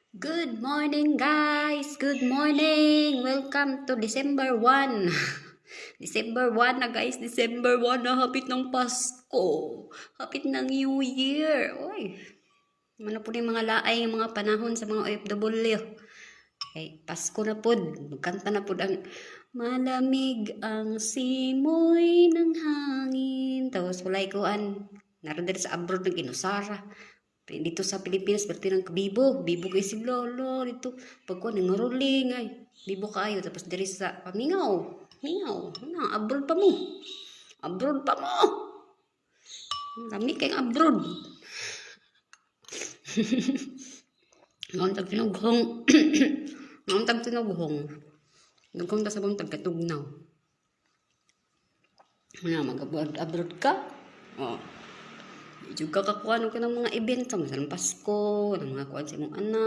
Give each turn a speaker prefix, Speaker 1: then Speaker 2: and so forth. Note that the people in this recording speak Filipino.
Speaker 1: Good morning guys! Good morning! Welcome to December 1. December 1 na guys. December 1 na. Hapit ng Pasko. Hapit ng New Year. Oy. Ano po yung mga laay, yung mga panahon sa mga OFW. Okay, Pasko na po. Magkanta na po ang malamig ang simoy ng hangin. Tapos walay kuan. Naroon din sa abroad ng Inusara. Dito sa Pilipinas, berti ng bibo. Bibo kayo si Lolo. Dito, pagkuhan ng maruling ay. Bibo kayo. Tapos dari sa pamingaw. Mingaw. Abroad pa mo. Abroad pa mo. Kami kayong abroad. Ngayon tag tinughong. Ngayon tag tinughong. Nagkong ta sa bang tagkatugnaw. Mag-abroad ka? Oh. Juga kakuha ka ng mga event sa Pasko, ng mga kuwan sa mong anak.